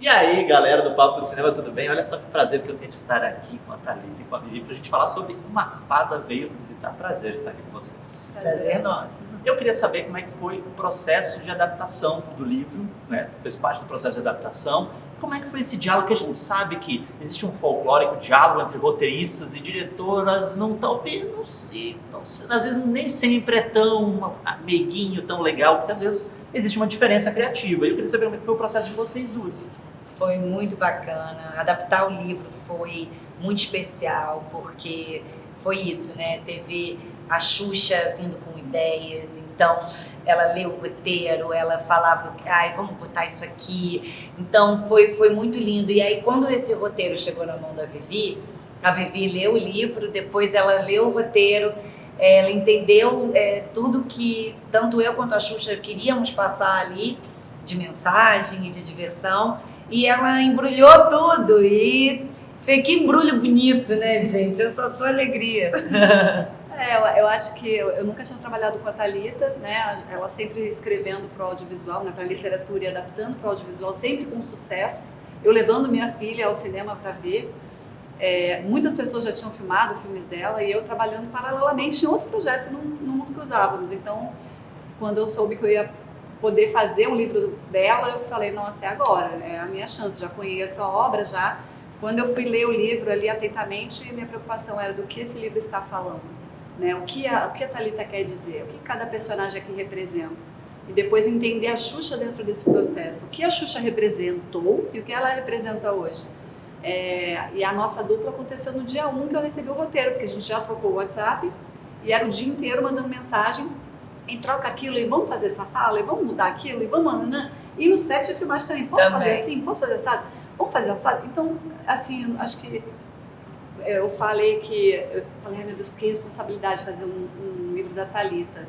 E aí, galera do Papo de Cinema, tudo bem? Olha só que prazer que eu tenho de estar aqui com a Thalita e com a Vivi pra gente falar sobre Uma Fada Veio Visitar. Prazer estar aqui com vocês. Prazer nosso. Eu queria saber como é que foi o processo de adaptação do livro, né? Fez parte do processo de adaptação. Como é que foi esse diálogo? Que a gente sabe que existe um folclórico diálogo entre roteiristas e diretoras, talvez não se, às vezes nem sempre é tão meiguinho, tão legal, porque às vezes existe uma diferença criativa. E eu queria saber como é que foi o processo de vocês duas. Foi muito bacana. Adaptar o livro foi muito especial, porque foi isso, né? Teve a Xuxa vindo com ideias, então ela leu o roteiro, ela falava, vamos botar isso aqui. Então foi muito lindo. E aí quando esse roteiro chegou na mão da Vivi, a Vivi leu o livro, depois ela leu o roteiro, ela entendeu tudo que tanto eu quanto a Xuxa queríamos passar ali, de mensagem e de diversão, e ela embrulhou tudo, e foi que embrulho bonito, né, gente? Eu só sou alegria. Eu acho que eu nunca tinha trabalhado com a Thalita, né? Ela sempre escrevendo para o audiovisual, né? Para a literatura e adaptando para o audiovisual, sempre com sucessos. Eu levando minha filha ao cinema para ver. Muitas pessoas já tinham filmado filmes dela e eu trabalhando paralelamente em outros projetos, não nos cruzávamos. Então, quando eu soube que eu ia poder fazer um livro dela, eu falei, nossa, é agora, é a minha chance, já conheço a obra já. Quando eu fui ler o livro ali atentamente, minha preocupação era do que esse livro está falando, né? O que a Thalita quer dizer, o que cada personagem aqui representa. E depois entender a Xuxa dentro desse processo, o que a Xuxa representou e o que ela representa hoje. E a nossa dupla aconteceu no dia 1 que eu recebi o roteiro, porque a gente já trocou o WhatsApp e era o dia inteiro mandando mensagem, em troca aquilo, e vamos fazer essa fala, e vamos mudar aquilo, e vamos... E no set de filmagem também, posso fazer assim? Posso fazer assado? Vamos fazer assado? Então, assim, acho que eu falei, ai meu Deus, que responsabilidade fazer um livro da Thalita.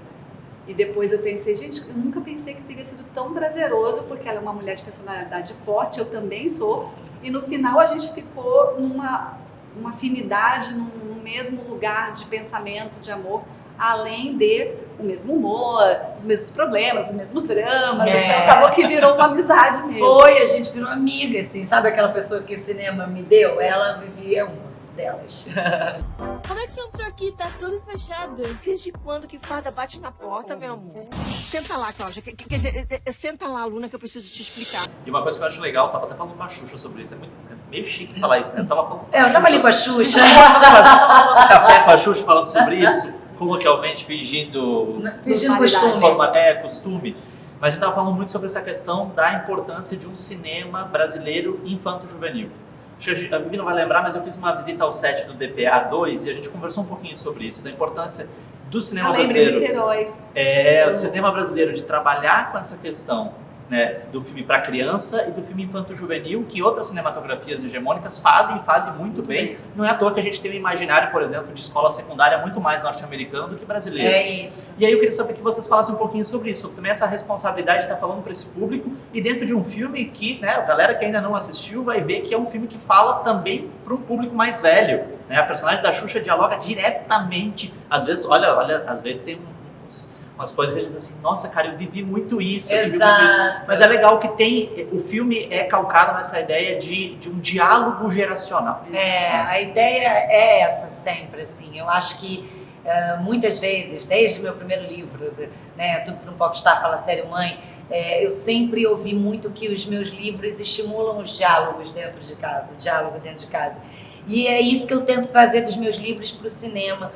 E depois eu pensei, gente, eu nunca pensei que teria sido tão prazeroso, porque ela é uma mulher de personalidade forte, eu também sou. E no final a gente ficou numa afinidade, num mesmo lugar de pensamento, de amor, além de o mesmo humor, os mesmos problemas, os mesmos dramas. Então acabou que virou uma amizade mesmo. Foi, a gente virou amiga, assim. Sabe aquela pessoa que o cinema me deu? Ela vivia uma delas. Como é que você entrou aqui? Tá tudo fechado. Desde quando que fada bate na porta, meu amor? Senta lá, Cláudia. Quer dizer, senta lá, Luna, que eu preciso te explicar. E uma coisa que eu acho legal, eu tava até falando com a Xuxa sobre isso, é meio chique falar isso, né? Eu tava falando eu tava ali com a Xuxa. Café com a Xuxa falando sobre isso, coloquialmente fingindo costume. Mas a gente tava falando muito sobre essa questão da importância de um cinema brasileiro infanto-juvenil. A Vivi não vai lembrar, mas eu fiz uma visita ao set do DPA 2 e a gente conversou um pouquinho sobre isso, da importância do cinema brasileiro. Niterói. O cinema brasileiro de trabalhar com essa questão, né, do filme para criança e do filme infanto-juvenil, que outras cinematografias hegemônicas fazem muito bem. Não é à toa que a gente tem um imaginário, por exemplo, de escola secundária muito mais norte-americano do que brasileiro. É isso. E aí eu queria saber que vocês falassem um pouquinho sobre isso, sobre também essa responsabilidade de estar falando para esse público e dentro de um filme que, né, a galera que ainda não assistiu vai ver que é um filme que fala também para um público mais velho, né? A personagem da Xuxa dialoga diretamente, às vezes, olha, às vezes tem umas coisas que a gente diz assim, nossa, cara, eu vivi muito isso, eu vivi muito isso. Mas é legal que o filme é calcado nessa ideia de um diálogo geracional. A ideia é essa sempre, assim. Eu acho que muitas vezes, desde o meu primeiro livro, né, Tudo para um Popstar Fala Sério Mãe, eu sempre ouvi muito que os meus livros estimulam os diálogos dentro de casa, o diálogo dentro de casa. E é isso que eu tento trazer dos meus livros para o cinema,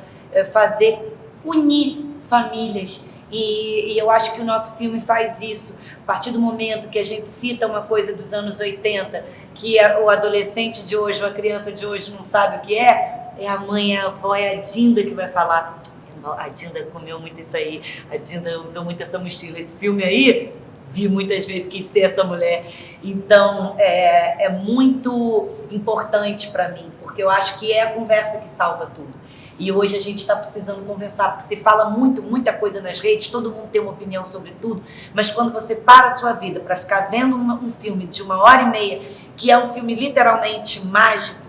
unir famílias. E eu acho que o nosso filme faz isso. A partir do momento que a gente cita uma coisa dos anos 80, que o adolescente de hoje, ou a criança de hoje não sabe o que é a mãe, a avó, é a Dinda que vai falar. A Dinda comeu muito isso aí, a Dinda usou muito essa mochila. Esse filme aí, vi muitas vezes, quis ser essa mulher. Então, é muito importante para mim, porque eu acho que é a conversa que salva tudo. E hoje a gente está precisando conversar, porque se fala muita coisa nas redes, todo mundo tem uma opinião sobre tudo, mas quando você para a sua vida para ficar vendo um filme de 1h30, que é um filme literalmente mágico,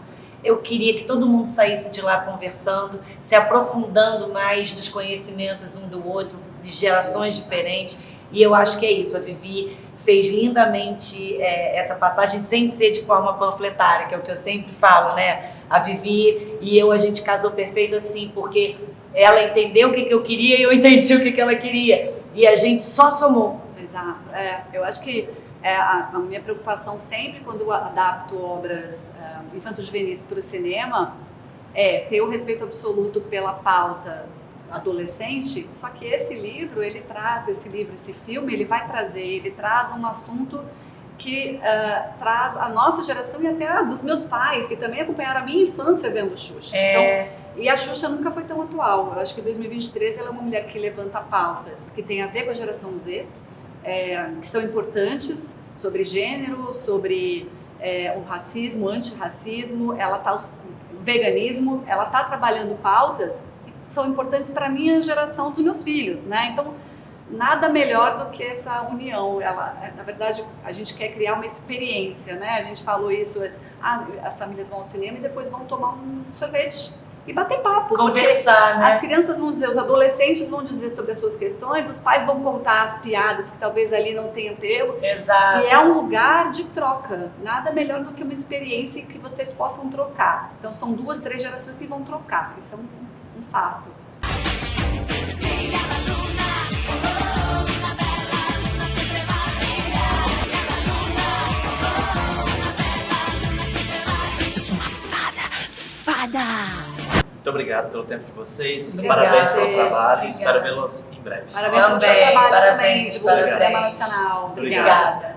eu queria que todo mundo saísse de lá conversando, se aprofundando mais nos conhecimentos um do outro, de gerações diferentes, e eu acho que é isso, a Vivi fez lindamente essa passagem sem ser de forma panfletária, que é o que eu sempre falo, né? A Vivi e eu, a gente casou perfeito assim, porque ela entendeu o que eu queria e eu entendi o que ela queria. E a gente só somou. Exato. Eu acho que a minha preocupação sempre quando eu adapto obras infanto-juvenis para o cinema é ter o respeito absoluto pela pauta adolescente, só que esse filme, ele vai trazer, ele traz um assunto que traz a nossa geração e até a dos meus pais, que também acompanharam a minha infância vendo Xuxa. Então, e a Xuxa nunca foi tão atual. Eu acho que em 2023 ela é uma mulher que levanta pautas que tem a ver com a geração Z, que são importantes, sobre gênero, sobre o racismo, o antirracismo, o veganismo, ela está trabalhando pautas são importantes para a minha geração dos meus filhos, né? Então, nada melhor do que essa união. Na verdade, a gente quer criar uma experiência, né? A gente falou isso, as famílias vão ao cinema e depois vão tomar um sorvete e bater papo. Conversar, né? As crianças vão dizer, os adolescentes vão dizer sobre as suas questões, os pais vão contar as piadas que talvez ali não tenham pego. Exato. E é um lugar de troca. Nada melhor do que uma experiência em que vocês possam trocar. Então, são 2, 3 gerações que vão trocar. Isso é um fato. Eu sou uma fada! Muito obrigado pelo tempo de vocês. Obrigada. Parabéns pelo trabalho e Obrigada. espero vê-los em breve. Parabéns pelo seu trabalho também, Parabéns, divulgando o cinema parabéns. nacional. Obrigado. Obrigada.